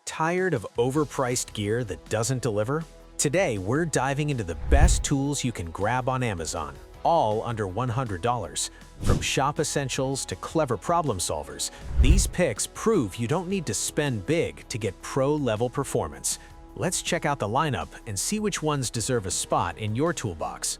Tired of overpriced gear that doesn't deliver? Today, we're diving into the best tools you can grab on Amazon, all under $100. From shop essentials to clever problem solvers, these picks prove you don't need to spend big to get pro-level performance. Let's check out the lineup and see which ones deserve a spot in your toolbox.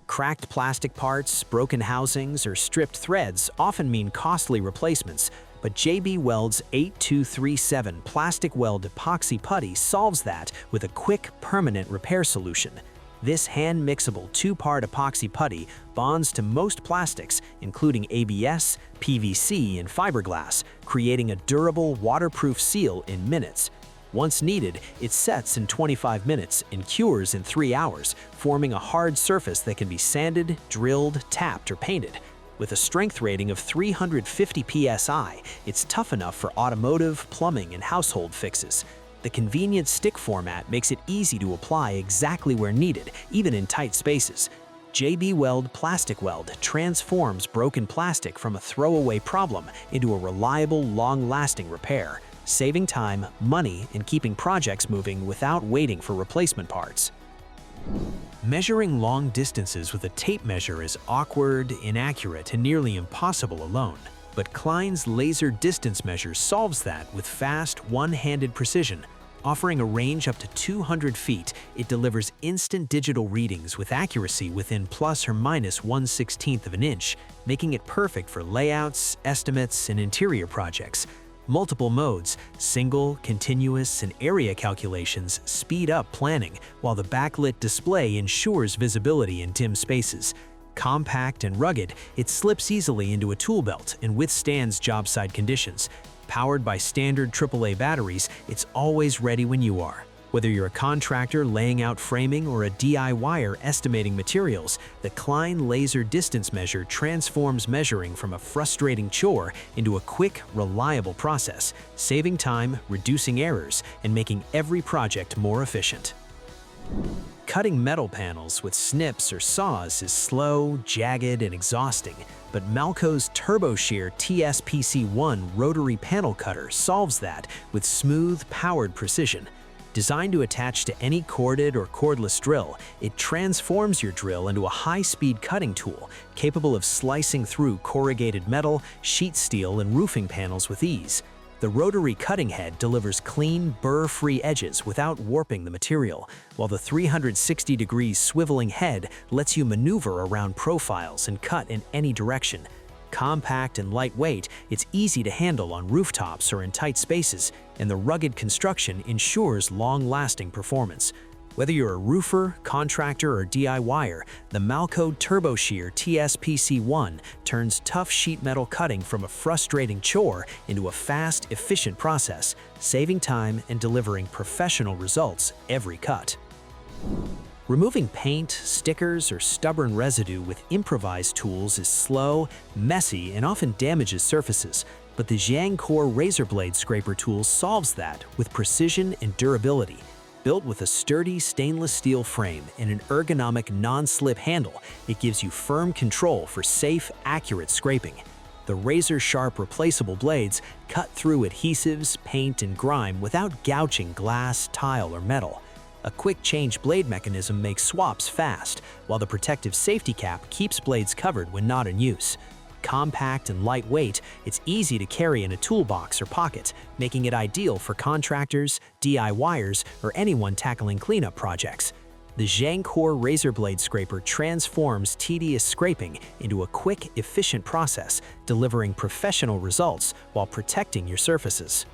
Cracked plastic parts, broken housings, or stripped threads often mean costly replacements, but JB Weld's 8237 PlasticWeld Epoxy Putty solves that with a quick, permanent repair solution. This hand-mixable two-part epoxy putty bonds to most plastics, including ABS, PVC, and fiberglass, creating a durable, waterproof seal in minutes. Once needed, it sets in 25 minutes and cures in 3 hours, forming a hard surface that can be sanded, drilled, tapped, or painted. With a strength rating of 350 psi, it's tough enough for automotive, plumbing, and household fixes. The convenient stick format makes it easy to apply exactly where needed, even in tight spaces. JB Weld PlasticWeld transforms broken plastic from a throwaway problem into a reliable, long-lasting repair, saving time, money, and keeping projects moving without waiting for replacement parts. Measuring long distances with a tape measure is awkward, inaccurate, and nearly impossible alone. But Klein's laser distance measure solves that with fast, one-handed precision. Offering a range up to 200 feet, it delivers instant digital readings with accuracy within plus or minus 1/16 of an inch, making it perfect for layouts, estimates, and interior projects. Multiple modes, single, continuous, and area calculations speed up planning, while the backlit display ensures visibility in dim spaces. Compact and rugged, it slips easily into a tool belt and withstands job site conditions. Powered by standard AAA batteries, it's always ready when you are. Whether you're a contractor laying out framing or a DIYer estimating materials, the Klein laser distance measure transforms measuring from a frustrating chore into a quick, reliable process, saving time, reducing errors, and making every project more efficient. Cutting metal panels with snips or saws is slow, jagged, and exhausting, but Malco's TurboShear TSPC1 rotary panel cutter solves that with smooth, powered precision. Designed to attach to any corded or cordless drill, it transforms your drill into a high-speed cutting tool, capable of slicing through corrugated metal, sheet steel, and roofing panels with ease. The rotary cutting head delivers clean, burr-free edges without warping the material, while the 360-degree swiveling head lets you maneuver around profiles and cut in any direction. Compact and lightweight, it's easy to handle on rooftops or in tight spaces, and the rugged construction ensures long-lasting performance. Whether you're a roofer, contractor, or DIYer, the Malco TurboShear TSPC1 turns tough sheet metal cutting from a frustrating chore into a fast, efficient process, saving time and delivering professional results every cut. Removing paint, stickers, or stubborn residue with improvised tools is slow, messy, and often damages surfaces, but the JiangCore razor blade scraper tool solves that with precision and durability. Built with a sturdy stainless steel frame and an ergonomic non-slip handle, it gives you firm control for safe, accurate scraping. The razor-sharp replaceable blades cut through adhesives, paint, and grime without gouging glass, tile, or metal. A quick change blade mechanism makes swaps fast, while the protective safety cap keeps blades covered when not in use. Compact and lightweight, it's easy to carry in a toolbox or pocket, making it ideal for contractors, DIYers, or anyone tackling cleanup projects. The JiangCore razor blade scraper transforms tedious scraping into a quick, efficient process, delivering professional results while protecting your surfaces.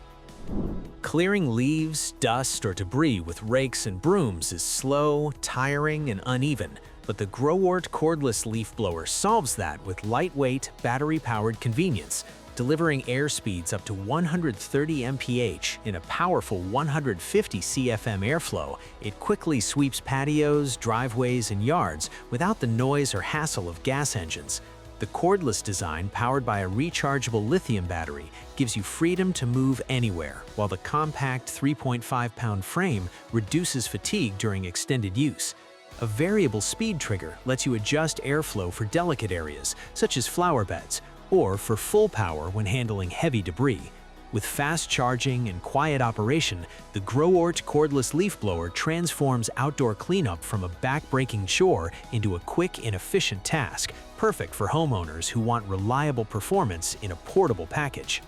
Clearing leaves, dust, or debris with rakes and brooms is slow, tiring, and uneven, but the Growort cordless leaf blower solves that with lightweight, battery-powered convenience, delivering air speeds up to 130 mph in a powerful 150 CFM airflow. It quickly sweeps patios, driveways, and yards without the noise or hassle of gas engines. The cordless design, powered by a rechargeable lithium battery, gives you freedom to move anywhere, while the compact 3.5-pound frame reduces fatigue during extended use. A variable speed trigger lets you adjust airflow for delicate areas, such as flower beds, or for full power when handling heavy debris. With fast charging and quiet operation, the Growort cordless leaf blower transforms outdoor cleanup from a back-breaking chore into a quick and efficient task, perfect for homeowners who want reliable performance in a portable package.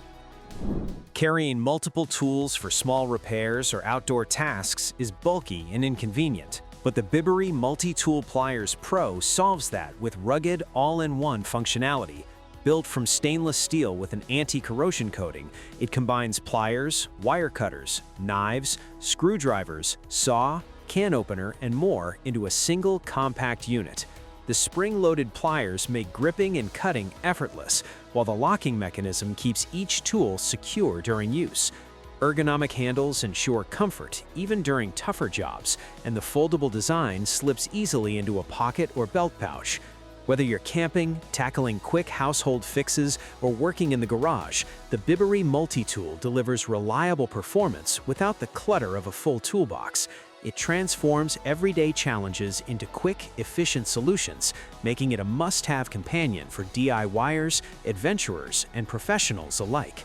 Carrying multiple tools for small repairs or outdoor tasks is bulky and inconvenient, but the BIBURY Multitool Pliers Pro solves that with rugged, all-in-one functionality. Built from stainless steel with an anti-corrosion coating, it combines pliers, wire cutters, knives, screwdrivers, saw, can opener, and more into a single compact unit. The spring-loaded pliers make gripping and cutting effortless, while the locking mechanism keeps each tool secure during use. Ergonomic handles ensure comfort even during tougher jobs, and the foldable design slips easily into a pocket or belt pouch. Whether you're camping, tackling quick household fixes, or working in the garage, the BIBURY Multitool delivers reliable performance without the clutter of a full toolbox. It transforms everyday challenges into quick, efficient solutions, making it a must-have companion for DIYers, adventurers, and professionals alike.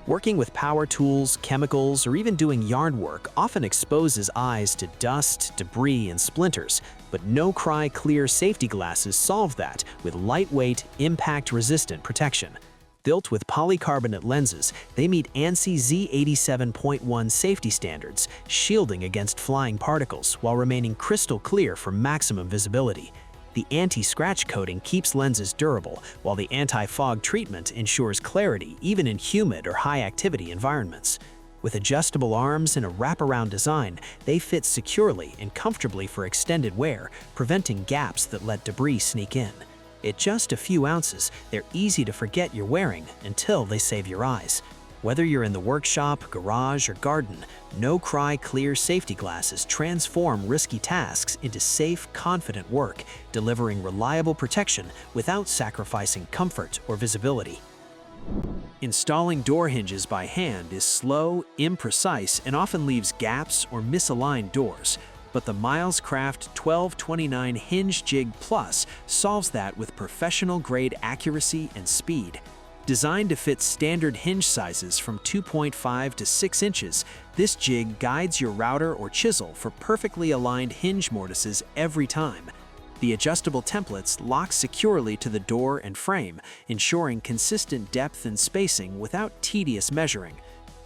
Working with power tools, chemicals, or even doing yard work often exposes eyes to dust, debris, and splinters, but NoCry clear safety glasses solve that with lightweight, impact-resistant protection. Built with polycarbonate lenses, they meet ANSI Z87.1 safety standards, shielding against flying particles while remaining crystal clear for maximum visibility. The anti-scratch coating keeps lenses durable, while the anti-fog treatment ensures clarity even in humid or high-activity environments. With adjustable arms and a wraparound design, they fit securely and comfortably for extended wear, preventing gaps that let debris sneak in. At just a few ounces, they're easy to forget you're wearing until they save your eyes. Whether you're in the workshop, garage, or garden, NoCry clear safety glasses transform risky tasks into safe, confident work, delivering reliable protection without sacrificing comfort or visibility. Installing door hinges by hand is slow, imprecise, and often leaves gaps or misaligned doors. But the Milescraft 1229 Hinge Jig Plus solves that with professional-grade accuracy and speed. Designed to fit standard hinge sizes from 2.5 to 6 inches, this jig guides your router or chisel for perfectly aligned hinge mortises every time. The adjustable templates lock securely to the door and frame, ensuring consistent depth and spacing without tedious measuring.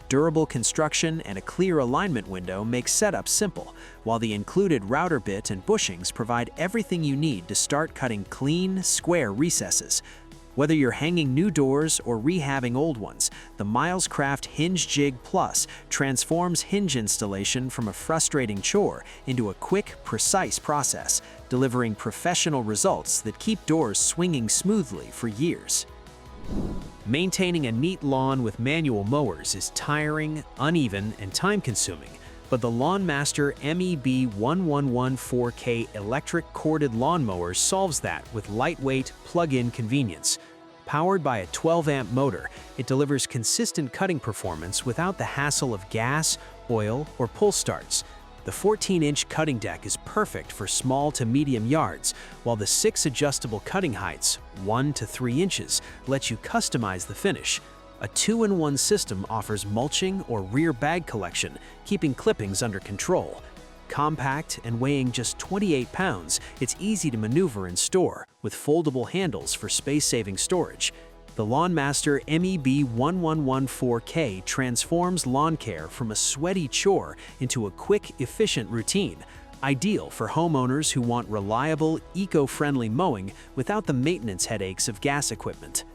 Durable construction and a clear alignment window make setup simple, while the included router bit and bushings provide everything you need to start cutting clean, square recesses. Whether you're hanging new doors or rehabbing old ones, the Milescraft Hinge Jig Plus transforms hinge installation from a frustrating chore into a quick, precise process, delivering professional results that keep doors swinging smoothly for years. Maintaining a neat lawn with manual mowers is tiring, uneven, and time-consuming, but the LawnMaster MEB1114K electric corded lawnmower solves that with lightweight, plug-in convenience. Powered by a 12-amp motor, it delivers consistent cutting performance without the hassle of gas, oil, or pull starts. The 14-inch cutting deck is perfect for small to medium yards, while the 6 adjustable cutting heights, 1 to 3 inches, let you customize the finish. A 2-in-1 system offers mulching or rear bag collection, keeping clippings under control. Compact and weighing just 28 pounds, it's easy to maneuver and store, with foldable handles for space-saving storage. The LawnMaster MEB1114K transforms lawn care from a sweaty chore into a quick, efficient routine, ideal for homeowners who want reliable, eco-friendly mowing without the maintenance headaches of gas equipment.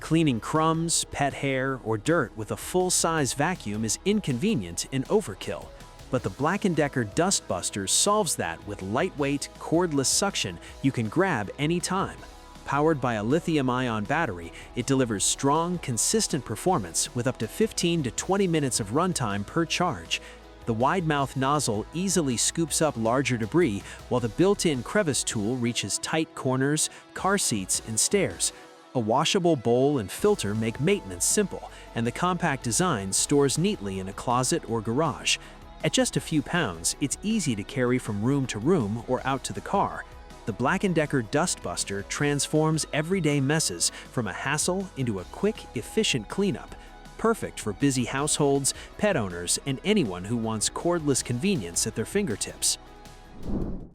Cleaning crumbs, pet hair, or dirt with a full-size vacuum is inconvenient and overkill. But the BLACK+DECKER Dustbuster solves that with lightweight, cordless suction you can grab anytime. Powered by a lithium-ion battery, it delivers strong, consistent performance with up to 15 to 20 minutes of runtime per charge. The wide-mouth nozzle easily scoops up larger debris, while the built-in crevice tool reaches tight corners, car seats, and stairs. A washable bowl and filter make maintenance simple, and the compact design stores neatly in a closet or garage. At just a few pounds, it's easy to carry from room to room or out to the car. The BLACK+DECKER Dustbuster transforms everyday messes from a hassle into a quick, efficient cleanup. Perfect for busy households, pet owners, and anyone who wants cordless convenience at their fingertips.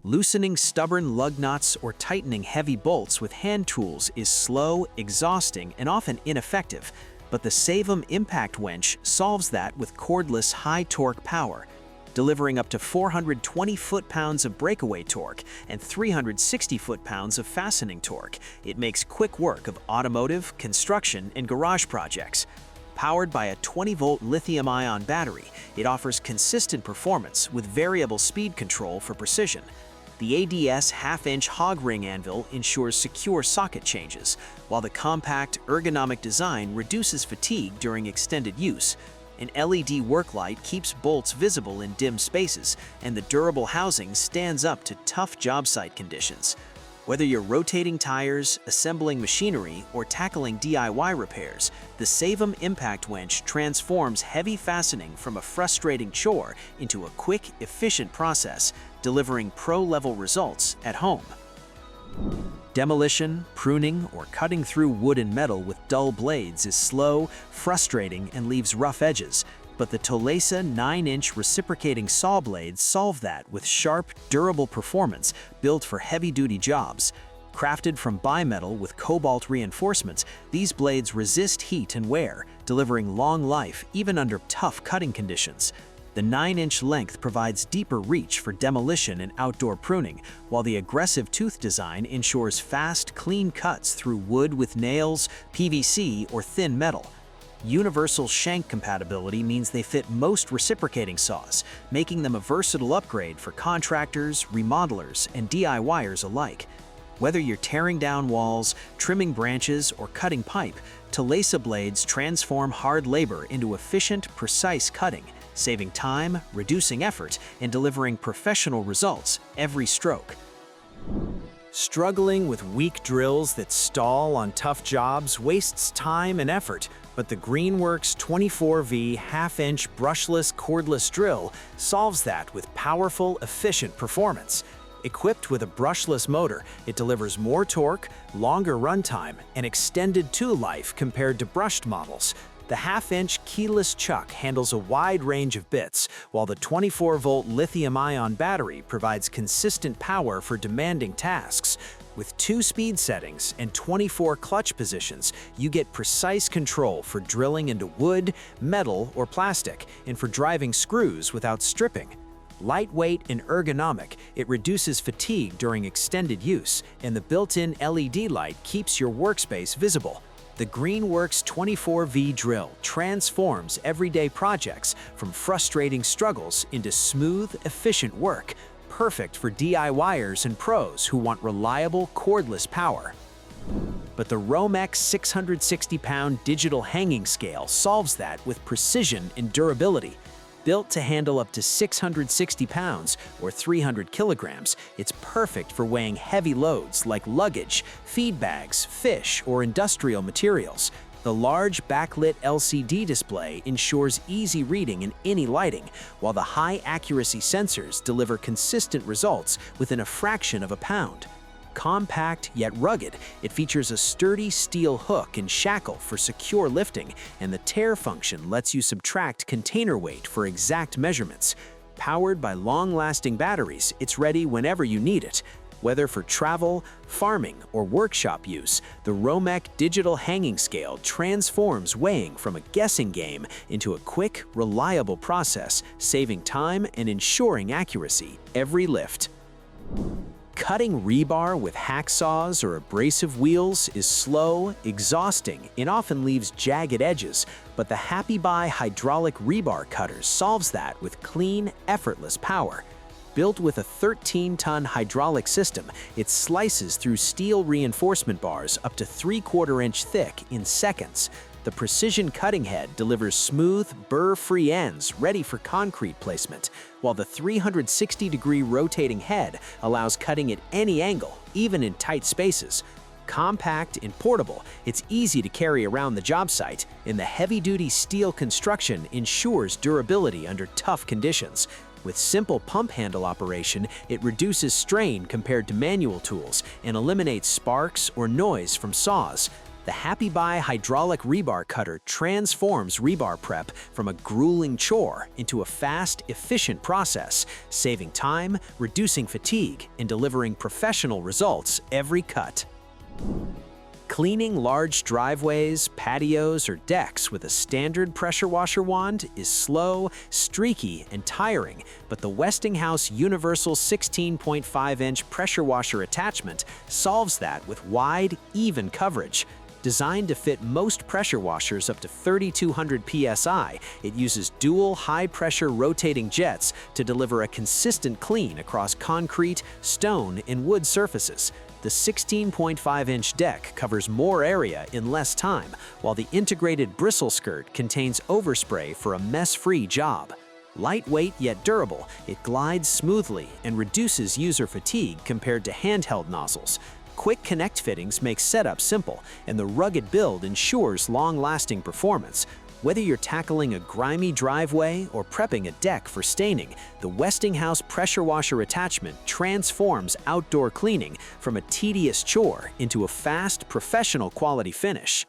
Loosening stubborn lug nuts or tightening heavy bolts with hand tools is slow, exhausting, and often ineffective, but the SEYVUM impact winch solves that with cordless high-torque power. Delivering up to 420 foot-pounds of breakaway torque and 360 foot-pounds of fastening torque, it makes quick work of automotive, construction, and garage projects. Powered by a 20-volt lithium-ion battery, it offers consistent performance with variable speed control for precision. The ADS half-inch hog ring anvil ensures secure socket changes, while the compact, ergonomic design reduces fatigue during extended use. An LED work light keeps bolts visible in dim spaces, and the durable housing stands up to tough job site conditions. Whether you're rotating tires, assembling machinery, or tackling DIY repairs, the SEYVUM impact winch transforms heavy fastening from a frustrating chore into a quick, efficient process, delivering pro-level results at home. Demolition, pruning, or cutting through wood and metal with dull blades is slow, frustrating, and leaves rough edges. But the TOLESA 9-inch reciprocating saw blades solve that with sharp, durable performance built for heavy-duty jobs. Crafted from bimetal with cobalt reinforcements, these blades resist heat and wear, delivering long life even under tough cutting conditions. The 9-inch length provides deeper reach for demolition and outdoor pruning, while the aggressive tooth design ensures fast, clean cuts through wood with nails, PVC, or thin metal. Universal shank compatibility means they fit most reciprocating saws, making them a versatile upgrade for contractors, remodelers, and DIYers alike. Whether you're tearing down walls, trimming branches, or cutting pipe, TOLESA blades transform hard labor into efficient, precise cutting, saving time, reducing effort, and delivering professional results every stroke. Struggling with weak drills that stall on tough jobs wastes time and effort, but the GREENWORKS 24V half-inch brushless cordless drill solves that with powerful, efficient performance. Equipped with a brushless motor, it delivers more torque, longer runtime, and extended tool life compared to brushed models. The half-inch keyless chuck handles a wide range of bits, while the 24-volt lithium-ion battery provides consistent power for demanding tasks. With 2 speed settings and 24 clutch positions, you get precise control for drilling into wood, metal, or plastic, and for driving screws without stripping. Lightweight and ergonomic, it reduces fatigue during extended use, and the built-in LED light keeps your workspace visible. The GREENWORKS 24V drill transforms everyday projects from frustrating struggles into smooth, efficient work, perfect for DIYers and pros who want reliable, cordless power. But the RoMech 660-pound digital hanging scale solves that with precision and durability. Built to handle up to 660 pounds or 300 kilograms, it's perfect for weighing heavy loads like luggage, feed bags, fish, or industrial materials. The large backlit LCD display ensures easy reading in any lighting, while the high-accuracy sensors deliver consistent results within a fraction of a pound. Compact yet rugged, it features a sturdy steel hook and shackle for secure lifting, and the tare function lets you subtract container weight for exact measurements. Powered by long-lasting batteries, it's ready whenever you need it. Whether for travel, farming, or workshop use, the RoMech digital hanging scale transforms weighing from a guessing game into a quick, reliable process, saving time and ensuring accuracy every lift. Cutting rebar with hacksaws or abrasive wheels is slow, exhausting, and often leaves jagged edges, but the Happybuy hydraulic rebar cutter solves that with clean, effortless power. Built with a 13-ton hydraulic system, it slices through steel reinforcement bars up to 3/4 inch thick in seconds. The precision cutting head delivers smooth, burr-free ends ready for concrete placement, while the 360-degree rotating head allows cutting at any angle, even in tight spaces. Compact and portable, it's easy to carry around the job site, and the heavy-duty steel construction ensures durability under tough conditions. With simple pump handle operation, it reduces strain compared to manual tools and eliminates sparks or noise from saws. The Happybuy hydraulic rebar cutter transforms rebar prep from a grueling chore into a fast, efficient process, saving time, reducing fatigue, and delivering professional results every cut. Cleaning large driveways, patios, or decks with a standard pressure washer wand is slow, streaky, and tiring, but the Westinghouse Universal 16.5-inch pressure washer attachment solves that with wide, even coverage. Designed to fit most pressure washers up to 3,200 psi, it uses dual high-pressure rotating jets to deliver a consistent clean across concrete, stone, and wood surfaces. The 16.5-inch deck covers more area in less time, while the integrated bristle skirt contains overspray for a mess-free job. Lightweight yet durable, it glides smoothly and reduces user fatigue compared to handheld nozzles. Quick connect fittings make setup simple, and the rugged build ensures long-lasting performance. Whether you're tackling a grimy driveway or prepping a deck for staining, the Westinghouse pressure washer attachment transforms outdoor cleaning from a tedious chore into a fast, professional quality finish.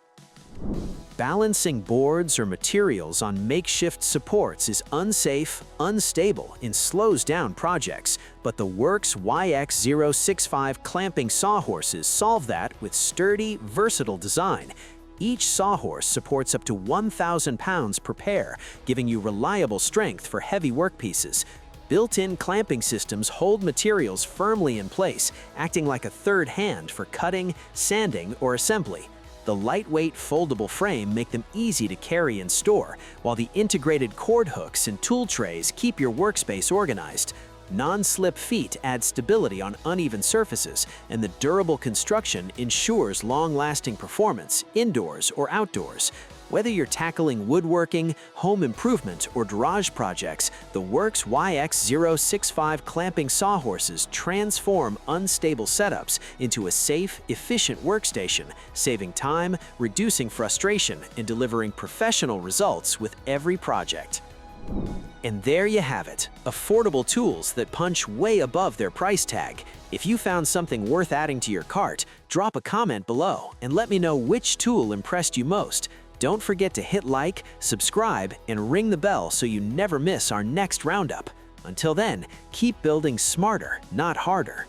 Balancing boards or materials on makeshift supports is unsafe, unstable, and slows down projects, but the Works YX065 clamping sawhorses solve that with sturdy, versatile design. Each sawhorse supports up to 1,000 pounds per pair, giving you reliable strength for heavy workpieces. Built-in clamping systems hold materials firmly in place, acting like a third hand for cutting, sanding, or assembly. The lightweight foldable frame make them easy to carry and store, while the integrated cord hooks and tool trays keep your workspace organized. Non-slip feet add stability on uneven surfaces, and the durable construction ensures long-lasting performance indoors or outdoors. Whether you're tackling woodworking, home improvement, or garage projects, the Works YX065 clamping sawhorses transform unstable setups into a safe, efficient workstation, saving time, reducing frustration, and delivering professional results with every project. And there you have it, affordable tools that punch way above their price tag. If you found something worth adding to your cart, drop a comment below and let me know which tool impressed you most. Don't forget to hit like, subscribe, and ring the bell so you never miss our next roundup. Until then, keep building smarter, not harder.